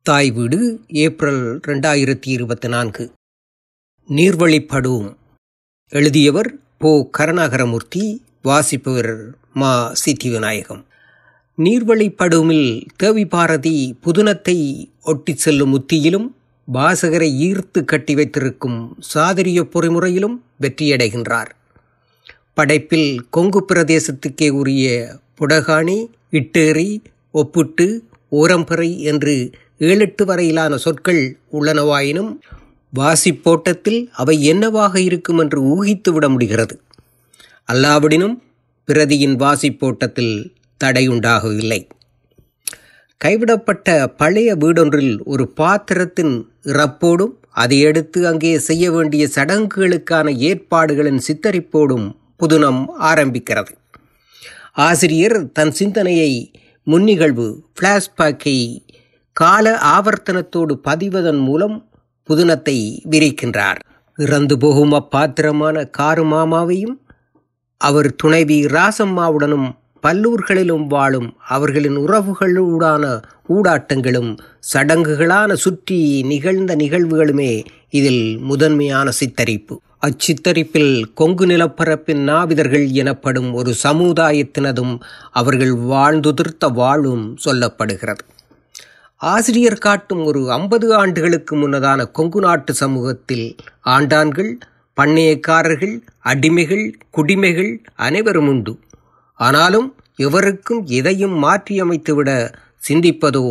தாய் வீடு ஏப்ரல் 2024. நீர்வழிப்படுவும். எழுதியவர் போ. கருணாகரமூர்த்தி. வாசிப்பவர் மா. சித்திவிநாயகம். நீர்வழிப்படுவில் தேவி பாரதி புதுனத்தை ஒட்டி செல்லும் உத்தியிலும் வாசகரை ஈர்த்து கட்டி வைத்திருக்கும் சாதுரிய பொறிமுறையிலும் வெற்றியடைகின்றார். படைப்பில் கொங்கு பிரதேசத்துக்கே உரிய புடகாணி, இட்டேரி, ஒப்புட்டு, ஓரம்பறை என்று 7-8 வரையிலான சொற்கள் உள்ளனவாயினும் வாசிப்போட்டத்தில் அவை என்னவாக இருக்கும் என்று ஊகித்து விட முடிகிறது. அல்லாவிடினும் பிரதியின் வாசிப்போட்டத்தில் தடையுண்டாகவில்லை. கைவிடப்பட்ட பழைய வீடொன்றில் ஒரு பாத்திரத்தின் இறப்போடும் அதையடுத்து அங்கே செய்ய வேண்டிய சடங்குகளுக்கான ஏற்பாடுகளின் சித்தரிப்போடும் புதுனம் ஆரம்பிக்கிறது. ஆசிரியர் தன் சிந்தனையை முன்னிகழ்வு ஃப்ளாஷ்பேக்கை கால ஆவர்த்தனத்தோடு பதிவதன் மூலம் புதுனத்தை விரிக்கின்றார். இறந்து போகும் அப்பாத்திரமான காரு மாமாவையும் அவர் துணைவி ராசம்மாவுடனும் பல்லூர்களிலும் வாழும் அவர்களின் உறவுகளூடான ஊடாட்டங்களும் சடங்குகளான சுற்றி நிகழ்ந்த நிகழ்வுகளுமே இதில் முதன்மையான சித்தரிப்பு. அச்சித்தரிப்பில் கொங்கு நிலப்பரப்பின் நாவிதர்கள் எனப்படும் ஒரு சமுதாயத்தினதும் அவர்கள் வாழ்ந்துதிர்த்த வாழும் சொல்லப்படுகிறது. ஆசிரியர் காட்டும் ஒரு 50 ஆண்டுகளுக்கு முன்னதான கொங்கு நாட்டு சமூகத்தில் ஆண்டான்கள், பண்ணையக்காரர்கள், அடிமைகள், குடிமைகள் அனைவரும் உண்டு. ஆனாலும் எவருக்கும் எதையும் மாற்றியமைத்துவிட சிந்திப்பதோ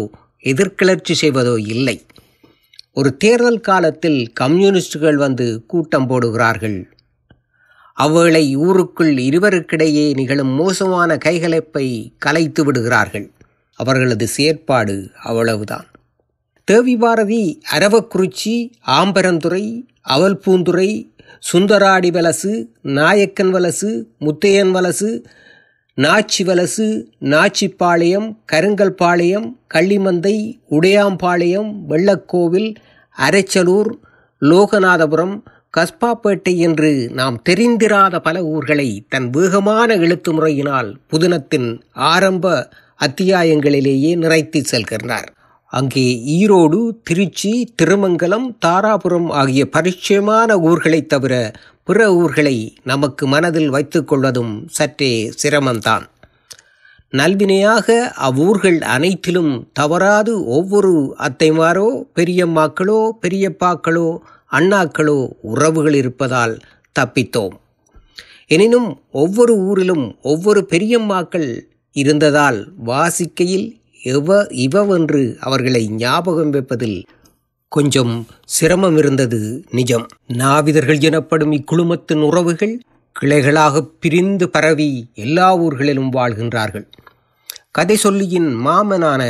எதிர்கிளர்ச்சி செய்வதோ இல்லை. ஒரு தேர்தல் காலத்தில் கம்யூனிஸ்டுகள் வந்து கூட்டம் போடுகிறார்கள். அவளை ஊருக்குள் இருவருக்கிடையே நிகழும் மோசமான கைகலப்பை கலைத்து விடுகிறார்கள். அவர்களது செயற்பாடு அவ்வளவுதான். தேவி பாரதி அரவக்குறிச்சி, ஆம்பரந்துறை, அவல்பூந்துறை, சுந்தராடி வலசு, நாயக்கன் வலசு, முத்தையன் வலசு, நாச்சி வலசு, நாச்சிப்பாளையம், கருங்கல்பாளையம், கள்ளிமந்தை, உடையாம்பாளையம், வெள்ளக்கோவில், அரைச்சலூர், லோகநாதபுரம், கஸ்பாப்பேட்டை என்று நாம் தெரிந்திராத பல ஊர்களை தன் வேகமான எழுத்து முறையினால் புதுனத்தின் ஆரம்ப அத்தியாயங்களிலேயே நிறைத்து செல்கிறார். அங்கே ஈரோடு, திருச்சி, திருமங்கலம், தாராபுரம் ஆகிய பரிச்சயமான ஊர்களை தவிர பிற ஊர்களை நமக்கு மனதில் வைத்து கொள்வதும் சற்றே சிரமம்தான். நல்வினையாக அவ்வூர்கள் அனைத்திலும் தவறாது ஒவ்வொரு அத்தைமாரோ, பெரியம்மாக்களோ, பெரியப்பாக்களோ, அண்ணாக்களோ உறவுகள் இருப்பதால் தப்பித்தோம். எனினும் ஒவ்வொரு ஊரிலும் ஒவ்வொரு பெரியம்மாக்கள் இருந்ததால் வாசிக்கையில் இவவென்று அவர்களை ஞாபகம் வைப்பதில் கொஞ்சம் சிரமம் இருந்தது நிஜம். நாவிதர்கள் எனப்படும் இக்குழுமத்தின் உறவுகள் கிளைகளாக பிரிந்து பரவி எல்லா ஊர்களிலும் வாழ்கின்றார்கள். கதை சொல்லியின் மாமனான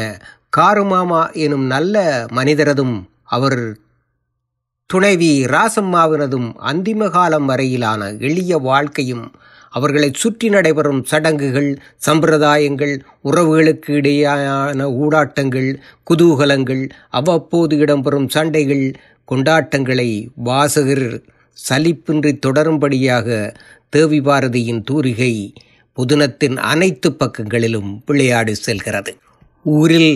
காருமாமா எனும் நல்ல மனிதரதும் அவர் துணைவி ராசம்மாவினதும் அந்திம காலம் வரையிலான எளிய வாழ்க்கையும் அவர்களை சுற்றி நடைபெறும் சடங்குகள், சம்பிரதாயங்கள், உறவுகளுக்கு இடையேயான ஊடாட்டங்கள், குதூகலங்கள், அவ்வப்போது இடம்பெறும் சண்டைகள், கொண்டாட்டங்களை வாசகர் சலிப்பின்றி தொடரும்படியாக தேவி பாரதியின் தூரிகை புதுனத்தின் அனைத்து பக்கங்களிலும் விளையாடி செல்கிறது. ஊரில்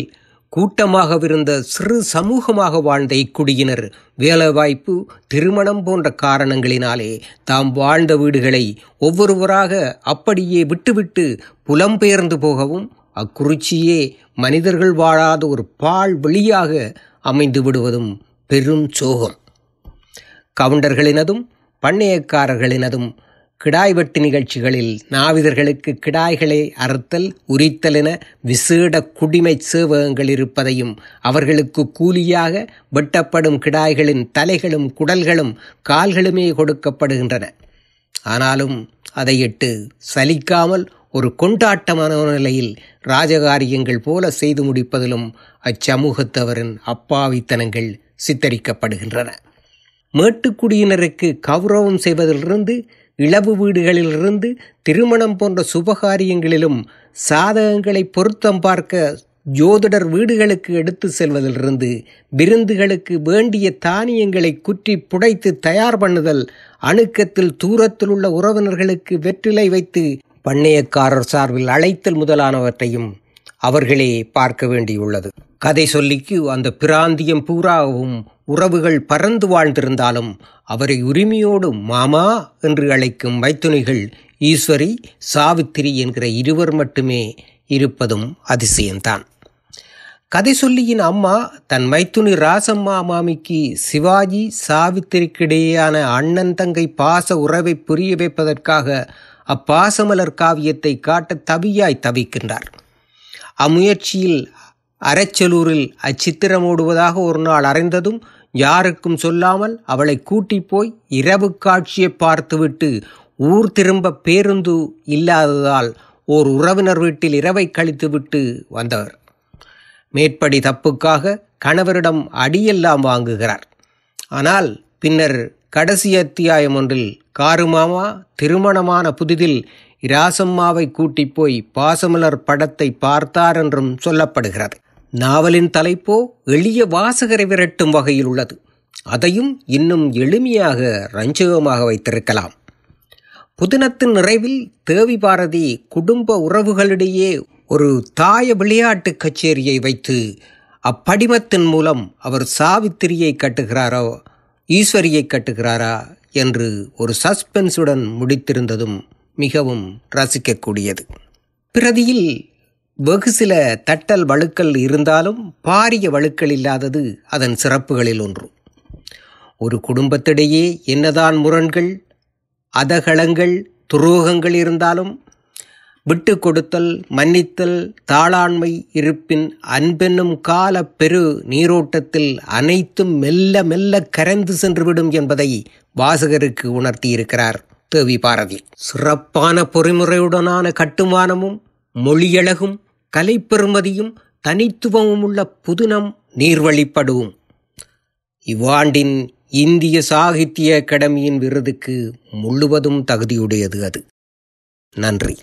கூட்டமாகவிருந்த சிறு சமூகமாக வாழ்ந்த இக்குடியினர் வேலைவாய்ப்பு, திருமணம் போன்ற காரணங்களினாலே தாம் வாழ்ந்த வீடுகளை ஒவ்வொருவராக அப்படியே விட்டுவிட்டு புலம்பெயர்ந்து போகவும் அக்குறிச்சியே மனிதர்கள் வாழாத ஒரு பாழ் வெளியாக அமைந்து விடுவதும் பெரும் சோகம். கவுண்டர்களினதும் பண்ணையக்காரர்களினதும் கிடாய் வெட்டு நிகழ்ச்சிகளில் நாவிதர்களுக்கு கிடாய்களை அறுத்தல், உரித்தல் என விசேட குடிமை சேவகங்கள் இருப்பதையும் அவர்களுக்கு கூலியாக வெட்டப்படும் கிடாய்களின் தலைகளும் குடல்களும் கால்களுமே கொடுக்கப்படுகின்றன. ஆனாலும் அதையிட்டு சலிக்காமல் ஒரு கொண்டாட்டமான நிலையில் ராஜகாரியங்கள் போல செய்து முடிப்பதிலும் அச்சமூகத்தவரின் அப்பாவித்தனங்கள் சித்தரிக்கப்படுகின்றன. மேட்டுக்குடியினருக்கு கௌரவம் செய்வதிலிருந்து, இளவு வீடுகளிலிருந்து, திருமணம் போன்ற சுபகாரியங்களிலும் சாதகங்களை பொருத்தம் பார்க்க ஜோதிடர் வீடுகளுக்கு எடுத்து செல்வதிலிருந்து, விருந்துகளுக்கு வேண்டிய தானியங்களை குற்றி புடைத்து தயார் பண்ணுதல், அணுக்கத்தில் தூரத்தில் உள்ள உறவினர்களுக்கு வெற்றிலை வைத்து பண்ணையக்காரர் சார்பில் அழைத்தல் முதலானவற்றையும் அவர்களே பார்க்க வேண்டியுள்ளது. கதை சொல்லிக்கு அந்த பிராந்தியம் பூராவும் உறவுகள் பறந்து வாழ்ந்திருந்தாலும் அவரை உரிமையோடு மாமா என்று அழைக்கும் மைத்துனிகள் ஈஸ்வரி, சாவித்திரி என்கிற இருவர் மட்டுமே இருப்பதும் அதிசயம்தான். கதை சொல்லியின் அம்மா தன் மைத்துனி ராசம்மா மாமிக்கு சிவாஜி சாவித்திரிக்கிடையேயான அண்ணன் தங்கை பாச உறவை புரிய வைப்பதற்காக அப்பாசமலர் காவியத்தை காட்ட தவியாய் தவிக்கின்றார். அம்முயற்சியில் அரச்சலூரில் அச்சித்திரம் ஓடுவதாக ஒரு நாள் அறிந்ததும் யாருக்கும் சொல்லாமல் அவளை கூட்டி போய் இரவு காட்சியை பார்த்துவிட்டு ஊர் திரும்ப பேருந்து இல்லாததால் ஓர் உறவினர் வீட்டில் இரவை கழித்துவிட்டு வந்தவர். மேற்படி தப்புக்காக கணவரிடம் அடியெல்லாம் வாங்குகிறார். ஆனால் பின்னர் கடைசி அத்தியாயம் ஒன்றில் காருமாமா திருமணமான புதிதில் இராசம்மாவை கூட்டி போய் பாசமலர் படத்தை பார்த்தார் என்றும் சொல்லப்படுகிறது. நாவலின் தலைப்போ எளிய வாசகரை விரட்டும் வகையில் உள்ளது. அதையும் இன்னும் எளிமையாக ரஞ்சகமாக வைத்திருக்கலாம். புதினத்தின் நிறைவில் தேவி பாரதி குடும்ப உறவுகளிடையே ஒரு தாய விளையாட்டு கச்சேரியை வைத்து அப்படிமத்தின் மூலம் அவர் சாவித்திரியை கட்டுகிறாரோ ஈஸ்வரியை கட்டுகிறாரா என்று ஒரு சஸ்பென்ஸுடன் முடித்திருந்ததும் மிகவும் ரசிக்கக்கூடியது. பிரதியில் வெகு சில தட்டல் வழுக்கள் இருந்தாலும் பாரிய வழுக்கள் இல்லாதது அதன் சிறப்புகளில் ஒன்று. ஒரு குடும்பத்திடையே என்னதான் முரண்கள், அதகளங்கள், துரோகங்கள் இருந்தாலும் விட்டு கொடுத்தல், மன்னித்தல், தாளாண்மை இருப்பின் அன்பென்னும் கால பெரு நீரோட்டத்தில் அனைத்தும் மெல்ல மெல்ல கரைந்து சென்றுவிடும் என்பதை வாசகருக்கு உணர்த்தியிருக்கிறார் தேவி பாரதி. சிறப்பான பொறிமுறையுடனான கட்டுமானமும் மொழியழகும் கலைப்பெறுமதியும் தனித்துவமும் உள்ள புதினம் நீர்வழிப்படுவும் இவ்வாண்டின் இந்திய சாகித்ய அகாடமியின் விருதுக்கு முழுவதும் தகுதியுடையது அது. நன்றி.